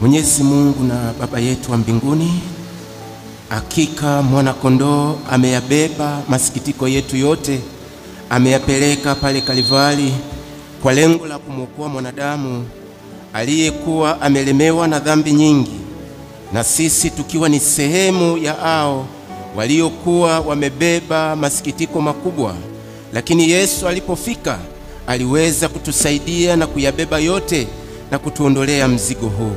Mwenyezi Mungu na Baba yetu wa mbinguni, hakika mwana kondoo ameyabeba masikitiko yetu yote, ameyapeleka pale Kalvari kwa lengo la kumwokoa mwanadamu aliyekuwa amelemewa na dhambi nyingi, na sisi tukiwa ni sehemu ya hao waliokuwa wamebeba masikitiko makubwa. Lakini Yesu alipofika aliweza kutusaidia na kuyabeba yote na kutuondolea mzigo huu.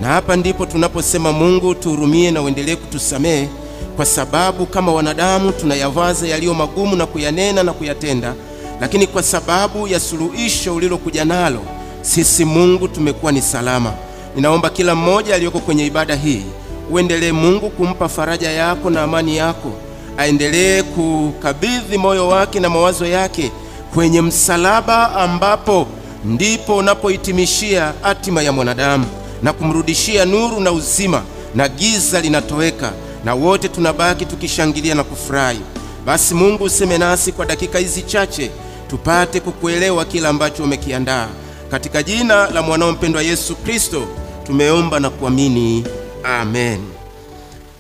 Na hapa ndipo tunaposema Mungu tuhurumie na uendelee kutusamehe, kwa sababu kama wanadamu tunayavaza yaliyo magumu na kuyanena na kuyatenda, lakini kwa sababu ya suluhisho ulilokuja nalo, sisi Mungu tumekuwa ni salama. Ninaomba kila mmoja aliyoko kwenye ibada hii uendelee Mungu kumpa faraja yako na amani yako, aendelee kukabidhi moyo wake na mawazo yake kwenye msalaba, ambapo ndipo unapohitimishia hatima ya mwanadamu na kumrudishia nuru na uzima, na giza linatoweka na wote tunabaki tukishangilia na kufurahi. Basi Mungu useme nasi kwa dakika hizi chache, tupate kukuelewa kila ambacho umekiandaa. Katika jina la mwanao mpendwa Yesu Kristo tumeomba na kuamini, amen.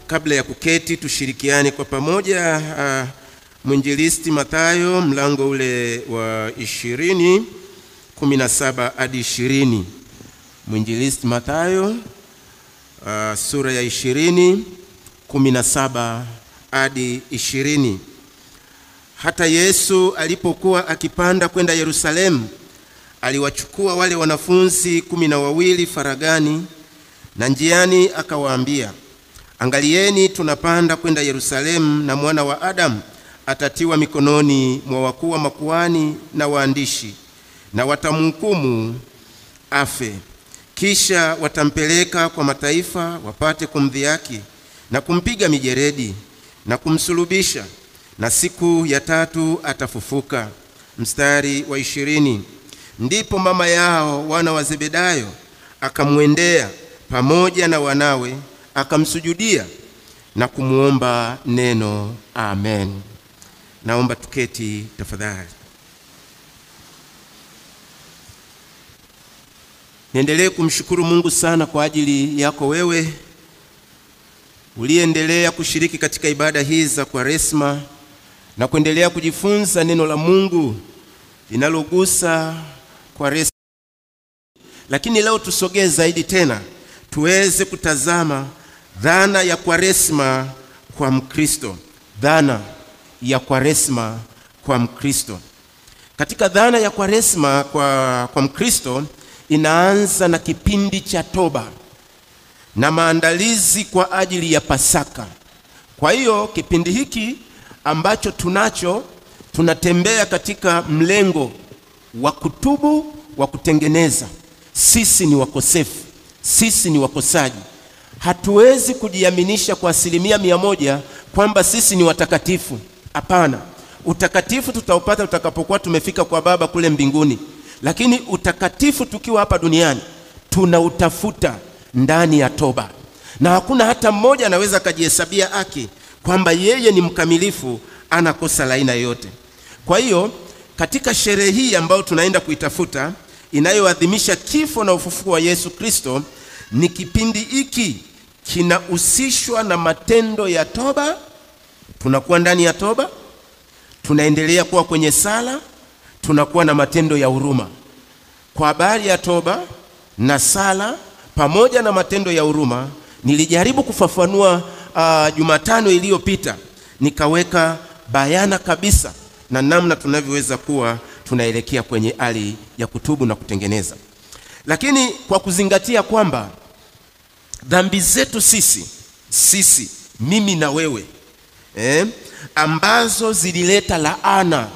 Kabla ya kuketi tushirikiane kwa pamoja mwinjilisti Mathayo mlango ule wa 20:17 hadi 20. Mwinjilisti Mathayo sura ya 20:17 hadi 20. Hata Yesu alipokuwa akipanda kwenda Yerusalemu, aliwachukua wale wanafunzi 12 faragani, na njiani akawaambia, angalieni, tunapanda kwenda Yerusalemu, na mwana wa Adamu atatiwa mikononi mwa wakuu wa makuhani na waandishi, na watamhukumu afe. Kisha watampeleka kwa mataifa wapate kumdhihaki na kumpiga mijeredi na kumsulubisha, na siku ya tatu atafufuka. Mstari wa 20. Ndipo mama yao wana wa Zebedayo akamwendea pamoja na wanawe, akamsujudia na kumuomba neno. Amen. Naomba tuketi tafadhali. Niendelee kumshukuru Mungu sana kwa ajili yako wewe uliendelea kushiriki katika ibada hizi za Kwaresma na kuendelea kujifunza neno la Mungu linalogusa Kwaresma. Lakini leo tusogee zaidi tena, tuweze kutazama dhana ya Kwaresma kwa Mkristo. Dhana ya Kwaresma kwa Mkristo. Katika dhana ya Kwaresma kwa Mkristo, inaanza na kipindi cha toba na maandalizi kwa ajili ya Pasaka. Kwa hiyo kipindi hiki ambacho tunatembea katika mlengo wa kutubu, wa kutengeneza. Sisi ni wakosefu, sisi ni wakosaji. Hatuwezi kujiaminisha kwa 100% kwamba sisi ni watakatifu. Hapana. Utakatifu tutaupata utakapokuwa tumefika kwa Baba kule mbinguni. Lakini utakatifu tukiwa hapa duniani tunautafuta ndani ya toba. Na hakuna hata mmoja anaweza kujihesabia haki kwamba yeye ni mkamilifu, ana kosa la aina yoyote. Kwa hiyo katika sherehe hii ambayo tunaenda kuitafuta, inayoadhimisha kifo na ufufuko wa Yesu Kristo, ni kipindi hiki kinahusishwa na matendo ya toba. Tunakuwa ndani ya toba, tunaendelea kuwa kwenye sala, tunakuwa na matendo ya huruma. Kwa habari ya toba na sala pamoja na matendo ya huruma, nilijaribu kufafanua Jumatano iliyopita, nikaweka bayana kabisa na namna tunavyoweza kuwa tunaelekea kwenye hali ya kutubu na kutengeneza. Lakini kwa kuzingatia kwamba dhambi zetu sisi mimi na wewe ambazo zilileta laana.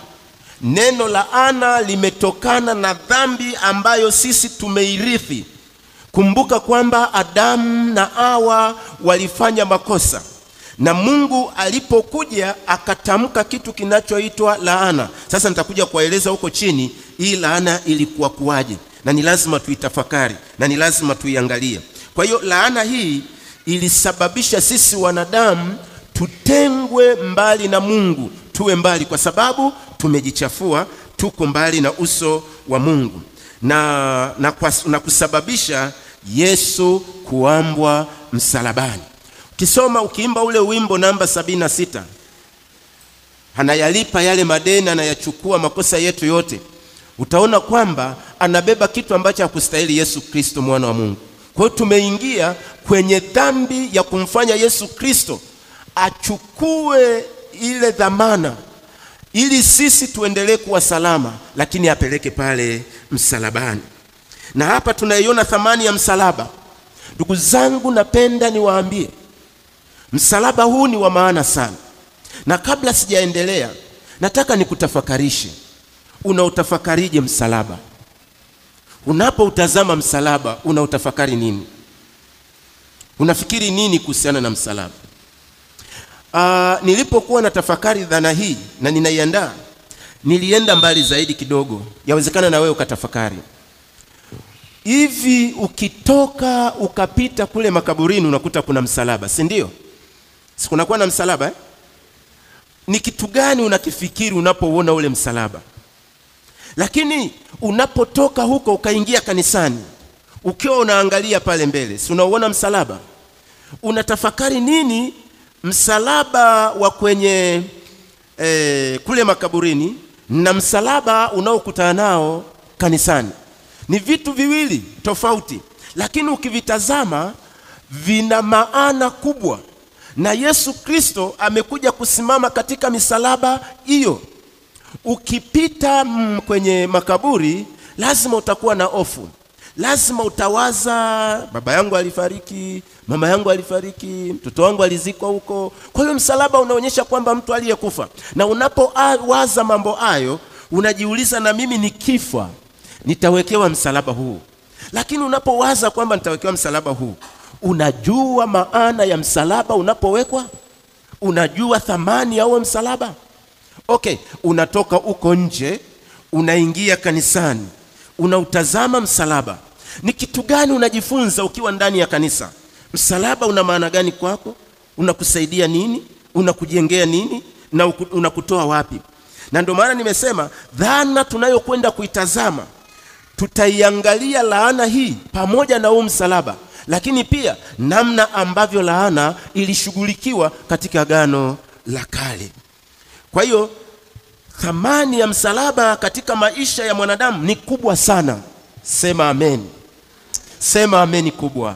Neno laana limetokana na dhambi ambayo sisi tumeirithi. Kumbuka kwamba Adamu na Hawa walifanya makosa, na Mungu alipokuja akatamka kitu kinachoitwa laana. Sasa nitakuja kueleza huko chini hii laana ilikuwa kuwaje, na ni lazima tuitafakari na ni lazima tuiangalie. Kwa hiyo laana hii ilisababisha sisi wanadamu tutengwe mbali na Mungu, tuwe mbali kwa sababu tumejichafua, tuko mbali na uso wa Mungu, na kusababisha Yesu kuambwa msalabani. Ukisoma ukiimba ule wimbo namba 76, anayalipa yale madeni, anayachukua makosa yetu yote, utaona kwamba anabeba kitu ambacho hakustahili Yesu Kristo mwana wa Mungu. Kwa hiyo tumeingia kwenye dhambi ya kumfanya Yesu Kristo achukue ile dhamana ili sisi tuendelee kuwa salama, lakini apeleke pale msalabani. Na hapa tunaiona thamani ya msalaba. Ndugu zangu, napenda niwaambie msalaba huu ni wa maana sana. Na kabla sijaendelea, nataka nikutafakarishe. Unautafakarije msalaba? Unapoutazama msalaba, unautafakari nini? Unafikiri nini kuhusiana na msalaba? Nilipokuwa natafakari dhana hii na ninaiandaa, nilienda mbali zaidi kidogo. Yawezekana na wewe ukatafakari. Hivi ukitoka ukapita kule makaburini unakuta kuna msalaba, si ndio? Si kunakuwa na msalaba Ni kitu gani unakifikiri unapoona ule msalaba? Lakini unapotoka huko ukaingia kanisani, ukiwa unaangalia pale mbele, si unaona msalaba? Unatafakari nini msalaba wa kwenye kule makaburini na msalaba unaokutana nao kanisani? Ni vitu viwili tofauti, lakini ukivitazama vina maana kubwa. Na Yesu Kristo amekuja kusimama katika misalaba hiyo. Ukipita kwenye makaburi, lazima utakuwa na hofu. Lazima utawaza, baba yangu alifariki, mama yangu alifariki, mtoto wangu alizikwa huko. Kwa hiyo msalaba unaonyesha kwamba mtu aliyekufa. Na unapowaza mambo hayo, unajiuliza, na mimi nikifa nitawekewa msalaba huu. Lakini unapowaza kwamba nitawekewa msalaba huu, unajua maana ya msalaba unapowekwa? Unajua thamani ya huo msalaba? Okay, unatoka uko nje, unaingia kanisani, unautazama msalaba. Ni kitu gani unajifunza ukiwa ndani ya kanisa? Msalaba una maana gani kwako? Unakusaidia nini? Unakujengea nini? Na unakutoa wapi? Na ndio maana nimesema dhana tunayokwenda kuitazama, tutaiangalia laana hii pamoja na huu msalaba, lakini pia namna ambavyo laana ilishughulikiwa katika Agano la Kale. Kwa hiyo thamani ya msalaba katika maisha ya mwanadamu ni kubwa sana. Sema amen. Sema amen kubwa.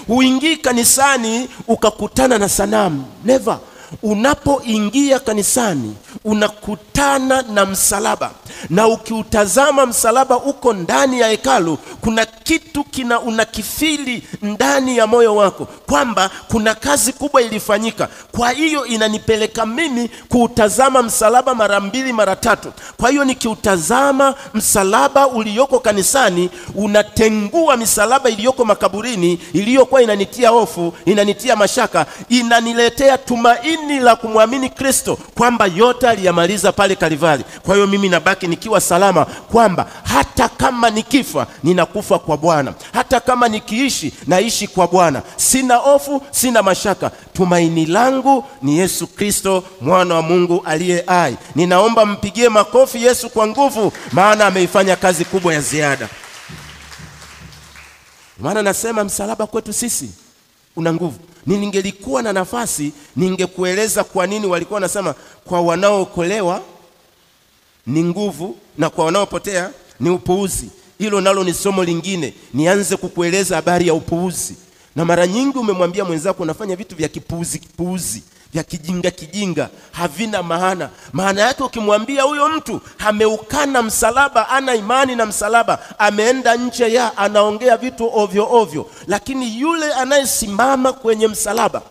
Huingii kanisani ukakutana na sanamu. Never. Unapoingia kanisani unakutana na msalaba, na ukiutazama msalaba uko ndani ya hekalu, kuna kitu unakifili ndani ya moyo wako kwamba kuna kazi kubwa ilifanyika. Kwa hiyo inanipeleka mimi kuutazama msalaba mara 2 mara 3. Kwa hiyo nikiutazama msalaba ulioko kanisani, unatengua misalaba iliyoko makaburini, iliyokuwa inanitia hofu, inanitia mashaka, inaniletea tumaini la kumwamini Kristo kwamba yote aliyamaliza pale Kalvari. Kwa hiyo mimi nabaki nikiwa salama kwamba hata kama nikifa ninakufa kwa Bwana, hata kama nikiishi naishi kwa Bwana. Sina hofu, sina mashaka. Tumaini langu ni Yesu Kristo mwana wa Mungu aliye hai. Ninaomba mpigie makofi Yesu kwa nguvu, maana ameifanya kazi kubwa ya ziada. Maana nasema msalaba kwetu sisi una nguvu. Ningelikuwa na nafasi ningekueleza kwa nini walikuwa nasema kwa wanaookolewa ni nguvu na kwa wanaopotea ni upuuzi. Hilo nalo ni somo lingine. Nianze kukueleza habari ya upuuzi. Na mara nyingi umemwambia mwenzako unafanya vitu vya kipuuzi, vya kijinga, havina maana. Maana yake ukimwambia huyo mtu ameukana msalaba, ana imani na msalaba, ameenda nje anaongea vitu ovyo ovyo. Lakini yule anayesimama kwenye msalaba,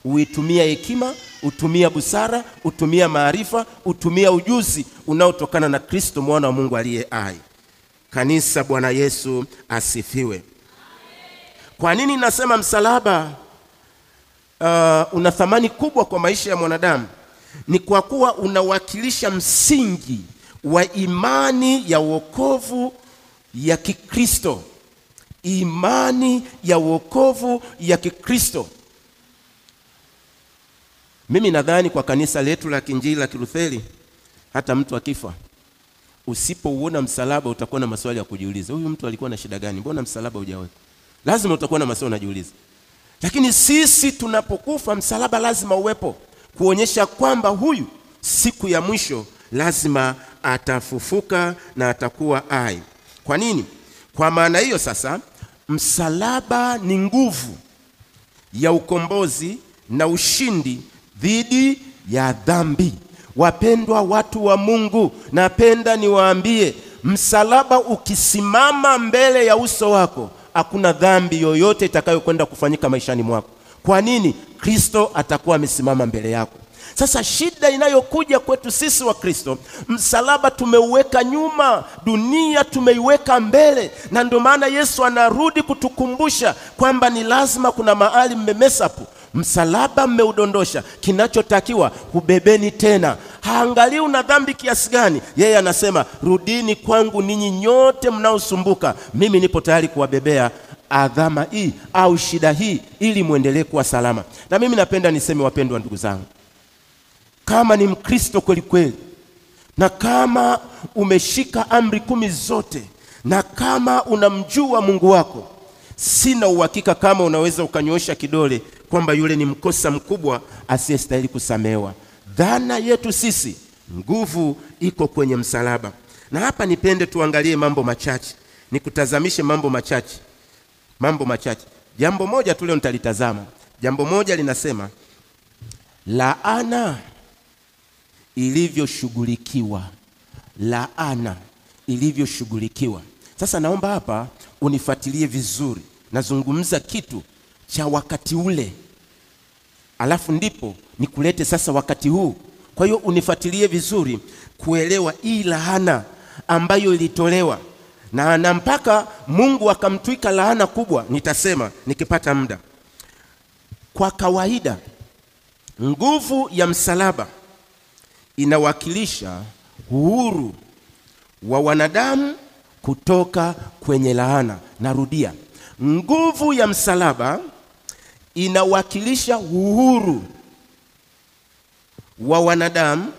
uitumia hekima, utumia busara, utumia maarifa, utumia ujuzi unaotokana na Kristo mwana wa Mungu aliye hai. Kanisa, Bwana Yesu asifiwe. Kwa nini nasema msalaba una thamani kubwa kwa maisha ya mwanadamu? Ni kwa kuwa unawakilisha msingi wa imani ya wokovu ya Kikristo. Imani ya wokovu ya Kikristo. Mimi nadhani kwa kanisa letu la Kiinjili la Kilutheri, hata mtu akifa, usipouona msalaba utakuwa na maswali ya kujiuliza. Huyu mtu alikuwa na shida gani? Mbona msalaba hujawekwa? Lazima utakuwa na maswali unajiuliza. Lakini sisi tunapokufa, msalaba lazima uwepo, kuonyesha kwamba huyu siku ya mwisho lazima atafufuka na atakuwa hai. Kwa nini? Kwa maana hiyo sasa, msalaba ni nguvu ya ukombozi na ushindi dhidi ya dhambi. Wapendwa watu wa Mungu, napenda niwaambie, msalaba ukisimama mbele ya uso wako, hakuna dhambi yoyote itakayokwenda kufanyika maishani mwako. Kwa nini? Kristo atakuwa amesimama mbele yako. Sasa shida inayokuja kwetu sisi wa Kristo, msalaba tumeuweka nyuma, dunia tumeiweka mbele, na ndio maana Yesu anarudi kutukumbusha kwamba ni lazima, kuna mahali mmemesapu, msalaba mmeudondosha, kinachotakiwa ubebeni tena. Haangalii una dhambi kiasi gani, yeye anasema rudini kwangu ninyi nyote mnaosumbuka, mimi nipo tayari kuwabebea adhama hii au shida hii ili muendelee kuwa salama. Na mimi napenda niseme, wapendwa ndugu zangu, kama ni Mkristo kweli kweli, na kama umeshika amri 10 zote, na kama unamjua Mungu wako, sina uhakika kama unaweza ukanyoosha kidole kwamba yule ni mkosa mkubwa asiyestahili kusamehewa. Dhana yetu sisi, nguvu iko kwenye msalaba. Na hapa nipende tuangalie mambo machache, nikutazamishe mambo machache. Jambo moja tu leo nitalitazama. Jambo moja linasema laana ilivyoshughulikiwa. Laana ilivyoshughulikiwa. Sasa naomba hapa unifuatilie vizuri. Nazungumza kitu cha wakati ule, alafu ndipo nikulete sasa wakati huu. Kwa hiyo unifuatilie vizuri kuelewa hii laana ambayo ilitolewa na mpaka Mungu akamtwika laana kubwa. Nitasema nikipata muda. Kwa kawaida, nguvu ya msalaba inawakilisha uhuru wa wanadamu kutoka kwenye laana. Narudia, nguvu ya msalaba inawakilisha uhuru wa wanadamu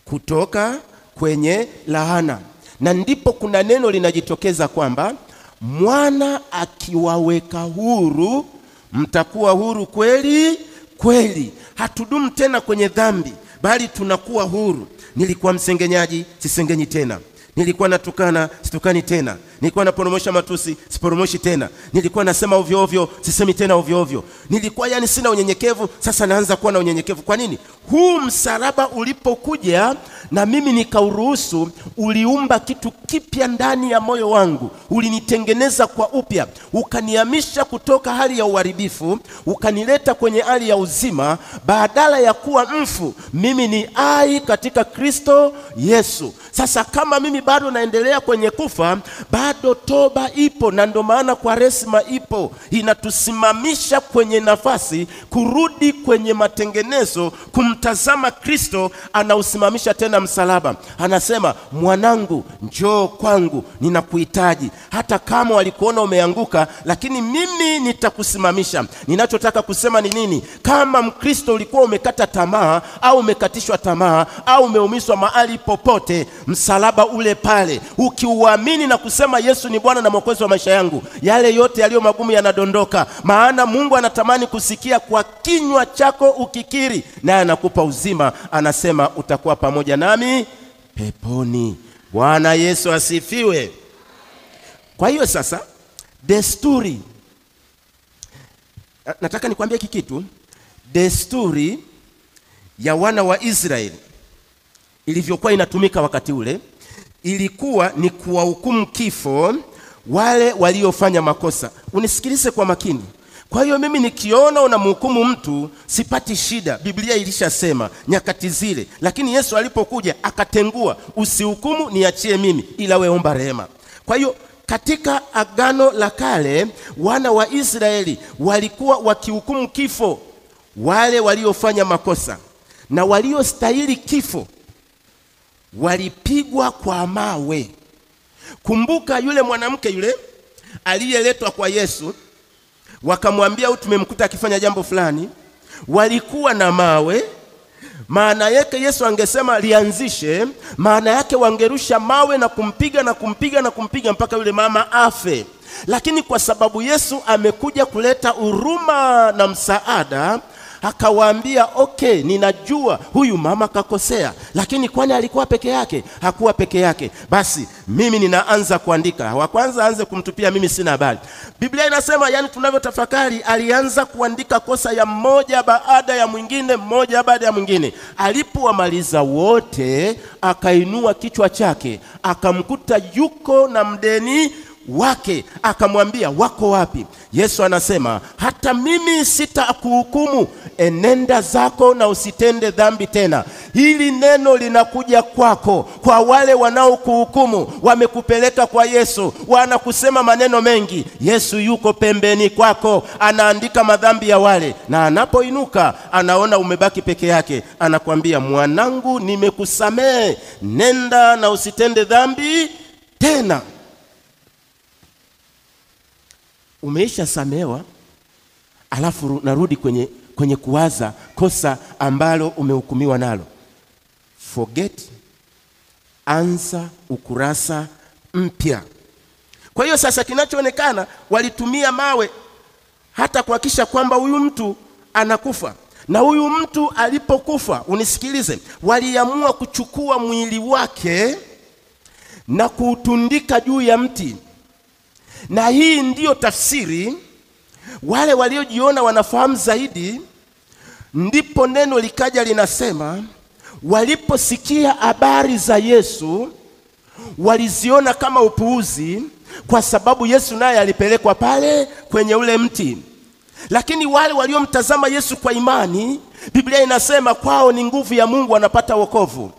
kutoka kwenye laana. Na ndipo kuna neno linajitokeza kwamba mwana akiwaweka huru, mtakuwa huru kweli kweli. Hatudumu tena kwenye dhambi, bali tunakuwa huru. Nilikuwa msengenyaji, sisengenyi tena. Nilikuwa natukana, situkani tena. Nilikuwa naporomosha matusi, siporomoshi tena. Nilikuwa nasema ovyo ovyo, sisemi tena ovyo ovyo. Nilikuwa sina unyenyekevu, sasa naanza kuwa na unyenyekevu. Kwa nini? Huu msalaba ulipokuja na mimi nikauruhusu, uliumba kitu kipya ndani ya moyo wangu. Ulinitengeneza kwa upya, ukanihamisha kutoka hali ya uharibifu, ukanileta kwenye hali ya uzima. Badala ya kuwa mfu, mimi ni hai katika Kristo Yesu. Sasa kama mimi bado naendelea kwenye kufa, bado toba ipo, na ndio maana Kwaresma ipo, inatusimamisha kwenye nafasi kurudi kwenye matengenezo, kumtazama Kristo. Anausimamisha tena msalaba, anasema mwanangu, njoo kwangu, ninakuhitaji. Hata kama walikuona umeanguka, lakini mimi nitakusimamisha. Ninachotaka kusema ni nini? Kama Mkristo ulikuwa umekata tamaa au umekatishwa tamaa au umeumizwa mahali popote, msalaba ule pale, ukiuamini na kusema Yesu ni Bwana na Mwokozi wa maisha yangu, yale yote yaliyo magumu yanadondoka. Maana Mungu anatamani kusikia kwa kinywa chako ukikiri, naye anakupa uzima. Anasema utakuwa pamoja nami peponi. Bwana Yesu asifiwe. Kwa hiyo sasa, desturi, nataka nikwambie kitu. Desturi ya wana wa Israeli ilivyokuwa inatumika wakati ule, ilikuwa ni kuwahukumu kifo wale waliofanya makosa. Unisikilize kwa makini. Kwa hiyo mimi nikiona unamhukumu mtu, sipati shida. Biblia ilishasema nyakati zile. Lakini Yesu alipokuja akatengua, usihukumu, niachie mimi, ila wewe omba rehema. Kwa hiyo katika Agano la Kale, wana wa Israeli walikuwa wakihukumu kifo wale waliofanya makosa, na waliostahili kifo walipigwa kwa mawe. Kumbuka yule mwanamke yule aliyeletwa kwa Yesu, wakamwambia tumemkuta akifanya jambo fulani, walikuwa na mawe. Maana yake Yesu angesema lianzishe, maana yake wangerusha mawe na kumpiga na kumpiga na kumpiga mpaka yule mama afe. Lakini kwa sababu Yesu amekuja kuleta huruma na msaada, akawaambia okay, ninajua huyu mama kakosea, lakini kwani alikuwa peke yake? Hakuwa peke yake. Basi mimi ninaanza kuandika. Wa kwanza aanze kumtupia mimi sina habari. Biblia inasema, yani tunavyotafakari, alianza kuandika kosa ya mmoja baada ya mwingine, mmoja baada ya mwingine. Alipowamaliza wote, akainua kichwa chake, akamkuta yuko na mdeni wake, akamwambia, wako wapi? Yesu anasema, hata mimi sitakuhukumu, enenda zako na usitende dhambi tena. Hili neno linakuja kwako, kwa wale wanaokuhukumu. Wamekupeleka kwa Yesu, wanakusema maneno mengi. Yesu yuko pembeni kwako, anaandika madhambi ya wale, na anapoinuka anaona umebaki peke yake, anakuambia, mwanangu, nimekusamehe, nenda na usitende dhambi tena. Umeisha samewa, alafu narudi kwenye kuwaza kosa ambalo umehukumiwa nalo. Forget, anza ukurasa mpya. Kwa hiyo sasa kinachoonekana, walitumia mawe hata kuhakikisha kwamba huyu mtu anakufa. Na huyu mtu alipokufa, unisikilize, waliamua kuchukua mwili wake na kuutundika juu ya mti. Na hii ndiyo tafsiri, wale waliojiona wanafahamu zaidi, ndipo neno likaja linasema, waliposikia habari za Yesu waliziona kama upuuzi, kwa sababu Yesu naye alipelekwa pale kwenye ule mti. Lakini wale waliomtazama Yesu kwa imani, Biblia inasema kwao ni nguvu ya Mungu, wanapata wokovu.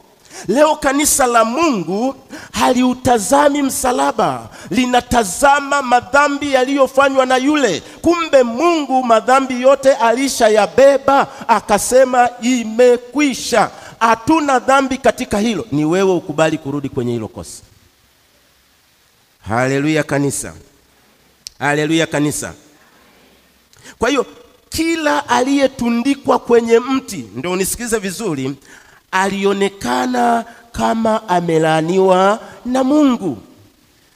Leo kanisa la Mungu haliutazami msalaba, linatazama madhambi yaliyofanywa na yule. Kumbe Mungu madhambi yote alishayabeba, akasema imekwisha. Hatuna dhambi katika hilo. Ni wewe ukubali kurudi kwenye hilo kosa. Haleluya kanisa. Haleluya kanisa. Kwa hiyo kila aliyetundikwa kwenye mti, ndio unisikize vizuri, alionekana kama amelaaniwa na Mungu.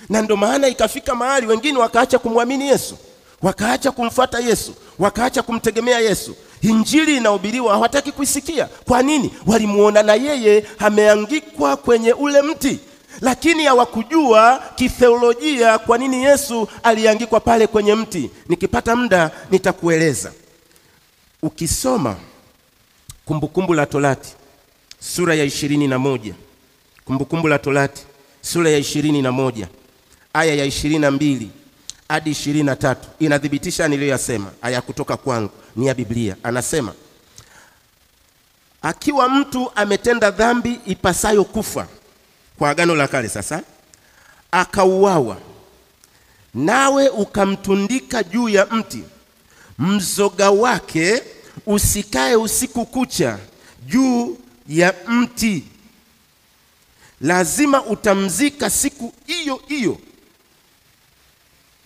Na ndio maana ikafika mahali wengine wakaacha kumwamini Yesu, wakaacha kumfuata Yesu, wakaacha kumtegemea Yesu. Injili inahubiriwa hawataki kuisikia. Kwa nini? Walimuona na yeye ameangikwa kwenye ule mti, lakini hawakujua kitheolojia kwa nini Yesu aliangikwa pale kwenye mti. Nikipata muda nitakueleza. Ukisoma Kumbukumbu la Torati sura ya 21, Kumbukumbu la Torati sura ya 21 aya ya 22 hadi 23 inadhibitisha niliyoyasema. Aya kutoka kwangu, ni ya Biblia. Anasema, akiwa mtu ametenda dhambi ipasayo kufa, kwa agano la kale sasa, akauawa, nawe ukamtundika juu ya mti, mzoga wake usikae usiku kucha juu ya mti, lazima utamzika siku hiyo hiyo.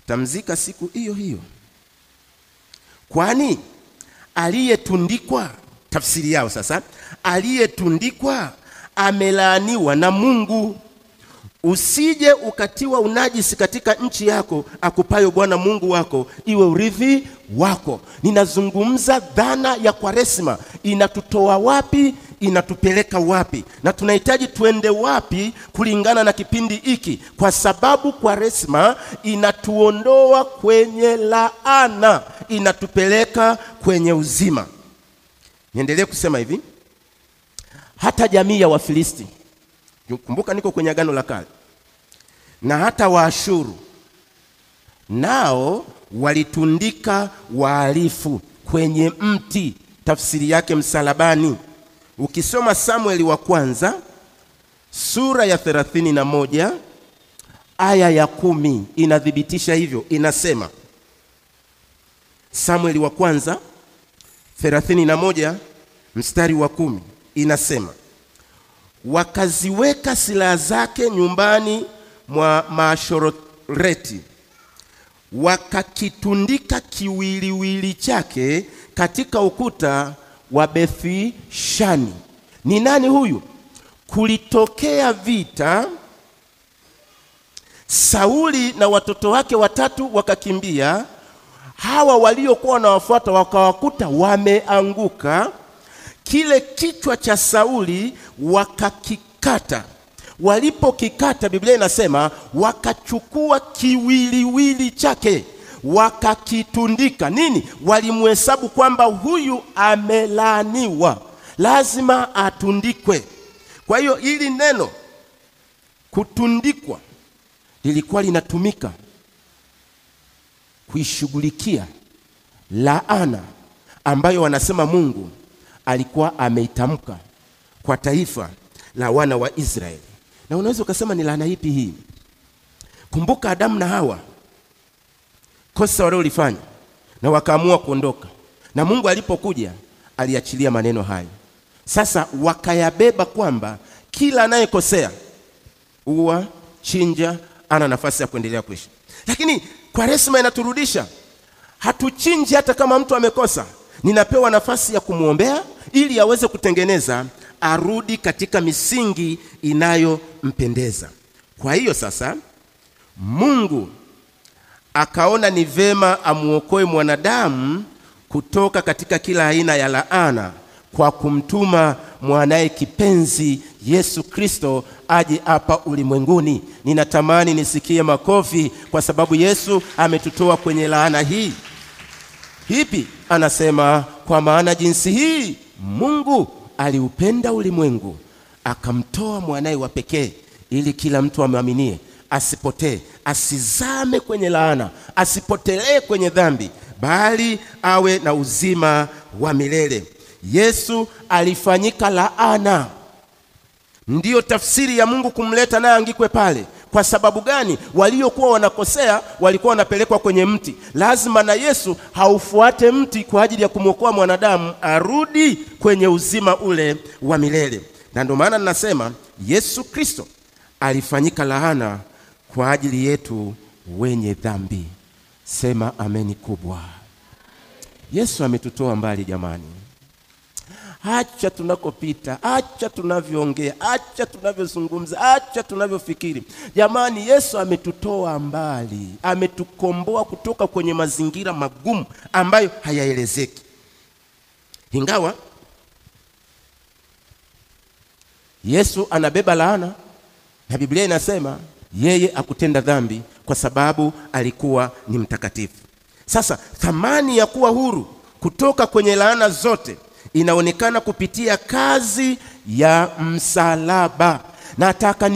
Utamzika siku hiyo hiyo. Kwani aliyetundikwa, tafsiri yao sasa, aliyetundikwa amelaaniwa na Mungu. Usije ukatiwa unajisi katika nchi yako akupayo Bwana Mungu wako iwe urithi wako. Ninazungumza dhana ya Kwaresma. Inatutoa wapi? Inatupeleka wapi? Na tunahitaji tuende wapi kulingana na kipindi hiki? Kwa sababu Kwaresma inatuondoa kwenye laana, inatupeleka kwenye uzima. Niendelee kusema hivi, hata jamii ya Wafilisti, kumbuka niko kwenye agano la kale, na hata Waashuru nao walitundika wahalifu kwenye mti, tafsiri yake msalabani. Ukisoma Samueli wa kwanza sura ya 31 aya ya 10 inadhibitisha hivyo. Inasema, Samueli wa kwanza 31 mstari wa 10 inasema, wakaziweka silaha zake nyumbani mwa Maashoreti, wakakitundika kiwiliwili chake katika ukuta wa Bethshani. Ni nani huyu? Kulitokea vita Sauli na watoto wake watatu wakakimbia. Hawa waliokuwa wanawafuata wakawakuta wameanguka. Kile kichwa cha Sauli wakakikata. Walipokikata, Biblia inasema wakachukua kiwiliwili chake wakakitundika. Nini? Walimhesabu kwamba huyu amelaaniwa, lazima atundikwe. Kwa hiyo hili neno kutundikwa lilikuwa linatumika kuishughulikia laana ambayo wanasema Mungu alikuwa ameitamka kwa taifa la wana wa Israeli. Na unaweza ukasema ni laana ipi hii? Kumbuka Adamu na Hawa, kosa walilofanya na wakaamua kuondoka. Na Mungu alipokuja aliachilia maneno hayo. Sasa wakayabeba kwamba kila anayekosea, uwa, chinja, ana nafasi ya kuendelea kuishi. Lakini Kwaresma inaturudisha, hatuchinji hata kama mtu amekosa. Ninapewa nafasi ya kumuombea ili aweze kutengeneza, arudi katika misingi inayompendeza. Kwa hiyo sasa Mungu akaona ni vema amuokoe mwanadamu kutoka katika kila aina ya laana kwa kumtuma mwanae kipenzi Yesu Kristo aje hapa ulimwenguni. Ninatamani nisikie makofi kwa sababu Yesu ametutoa kwenye laana hii. Hipi anasema, kwa maana jinsi hii Mungu aliupenda ulimwengu akamtoa mwanae wa pekee ili kila mtu amwaminie asipotee, asizame kwenye laana, asipotelee kwenye dhambi, bali awe na uzima wa milele. Yesu alifanyika laana. Ndiyo tafsiri ya Mungu kumleta naye angikwe pale. Kwa sababu gani? Waliokuwa wanakosea walikuwa wanapelekwa kwenye mti. Lazima na Yesu haufuate mti kwa ajili ya kumwokoa mwanadamu arudi kwenye uzima ule wa milele. Na ndio maana ninasema Yesu Kristo alifanyika laana kwa ajili yetu wenye dhambi. Sema ameni kubwa. Yesu ametutoa mbali jamani. Acha tunakopita, acha tunavyoongea, acha tunavyozungumza, acha tunavyofikiri. Jamani, Yesu ametutoa mbali, ametukomboa kutoka kwenye mazingira magumu ambayo hayaelezeki. Ingawa Yesu anabeba laana, na Biblia inasema yeye hakutenda dhambi kwa sababu alikuwa ni mtakatifu. Sasa thamani ya kuwa huru kutoka kwenye laana zote inaonekana kupitia kazi ya msalaba. Nataka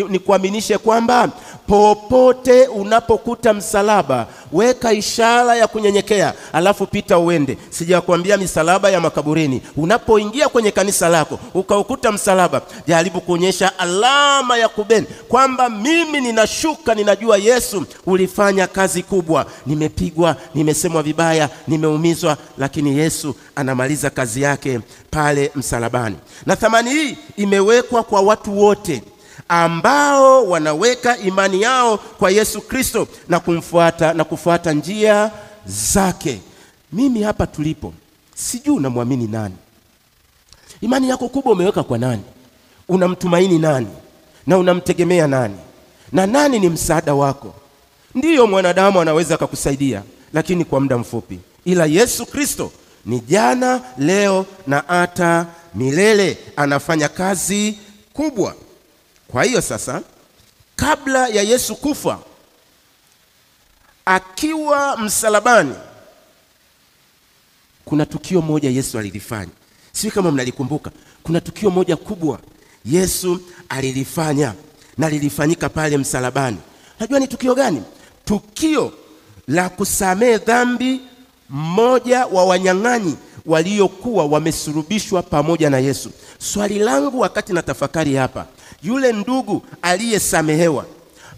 nikuaminishe kwamba popote unapokuta msalaba, weka ishara ya kunyenyekea, alafu pita uende. Sijakwambia misalaba ya makaburini. Unapoingia kwenye kanisa lako ukaukuta msalaba, jaribu kuonyesha alama ya kubeni kwamba mimi ninashuka, ninajua Yesu ulifanya kazi kubwa. Nimepigwa, nimesemwa vibaya, nimeumizwa, lakini Yesu anamaliza kazi yake pale msalabani. Na thamani hii imewekwa kwa watu wote ambao wanaweka imani yao kwa Yesu Kristo na kumfuata na kufuata njia zake. Mimi hapa tulipo, sijui unamwamini nani? Imani yako kubwa umeweka kwa nani? Unamtumaini nani? Na unamtegemea nani? Na nani ni msaada wako? Ndiyo, mwanadamu anaweza kukusaidia, lakini kwa muda mfupi. Ila Yesu Kristo ni jana, leo na hata milele. Anafanya kazi kubwa. Kwa hiyo sasa, kabla ya Yesu kufa, akiwa msalabani, kuna tukio moja Yesu alilifanya. Sio kama mnalikumbuka. Kuna tukio moja kubwa Yesu alilifanya na lilifanyika pale msalabani. Unajua ni tukio gani? Tukio la kusamehe dhambi mmoja wa wanyang'anyi waliokuwa wamesulubishwa pamoja na Yesu. Swali langu wakati na tafakari hapa, yule ndugu aliyesamehewa,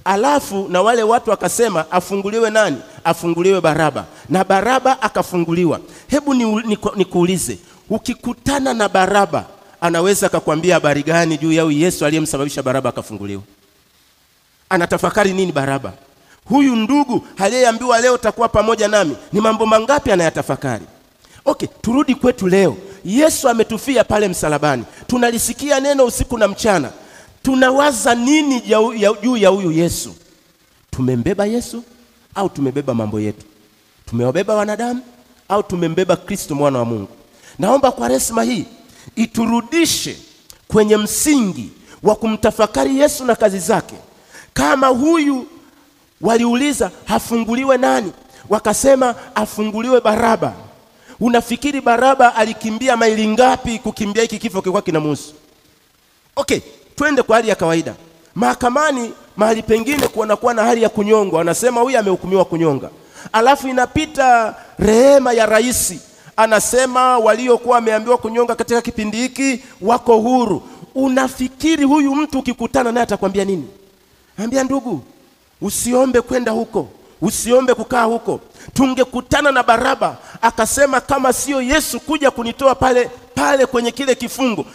alafu na wale watu wakasema afunguliwe nani? Afunguliwe Baraba. Na Baraba akafunguliwa. Hebu nikuulize, ukikutana na Baraba, anaweza akakwambia habari gani juu ya Yesu aliyemsababisha Baraba akafunguliwa? Anatafakari nini Baraba? Huyu ndugu aliyeambiwa leo utakuwa pamoja nami, ni mambo mangapi anayatafakari? Okay, turudi kwetu leo. Yesu ametufia pale msalabani. Tunalisikia neno usiku na mchana. Tunawaza nini juu ya huyu Yesu? tumembeba Yesu au tumebeba mambo yetu? Tumewabeba wanadamu au tumembeba Kristo mwana wa Mungu? Naomba Kwaresma hii iturudishe kwenye msingi wa kumtafakari Yesu na kazi zake. Kama huyu waliuliza hafunguliwe nani, wakasema afunguliwe Baraba. Unafikiri Baraba alikimbia maili ngapi kukimbia hiki kifo kilikuwa kinamhusu? Okay, twende kwa hali ya kawaida. Mahakamani mahali pengine kuwa na hali ya kunyongwa, wanasema huyu amehukumiwa kunyonga. Alafu inapita rehema ya rais, anasema waliokuwa wameambiwa kunyonga katika kipindi hiki wako huru. Unafikiri huyu mtu ukikutana naye atakwambia nini? Anambia, ndugu, usiombe kwenda huko, usiombe kukaa huko. Tungekutana na Baraba akasema kama sio Yesu kuja kunitoa pale kwenye kile kifungo,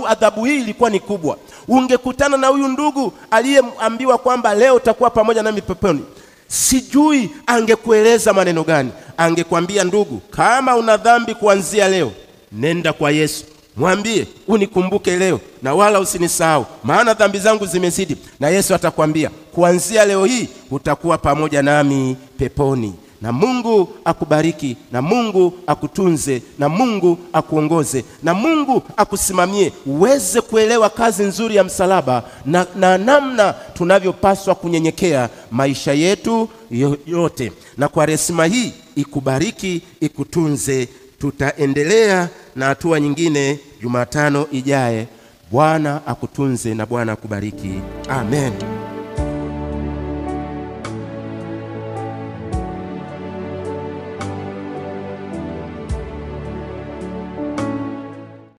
adhabu hii ilikuwa ni kubwa. Ungekutana na huyu ndugu aliyeambiwa kwamba leo utakuwa pamoja nami peponi, sijui angekueleza maneno gani. Angekwambia, ndugu, kama una dhambi kuanzia leo, nenda kwa Yesu, mwambie unikumbuke leo na wala usinisahau, maana dhambi zangu zimezidi. Na Yesu atakwambia, kuanzia leo hii utakuwa pamoja nami peponi. Na Mungu akubariki, na Mungu akutunze, na Mungu akuongoze, na Mungu akusimamie uweze kuelewa kazi nzuri ya msalaba na namna tunavyopaswa kunyenyekea maisha yetu yote. Na Kwaresma hii ikubariki, ikutunze. Tutaendelea na hatua nyingine Jumatano ijaye. Bwana akutunze na Bwana akubariki. Amen.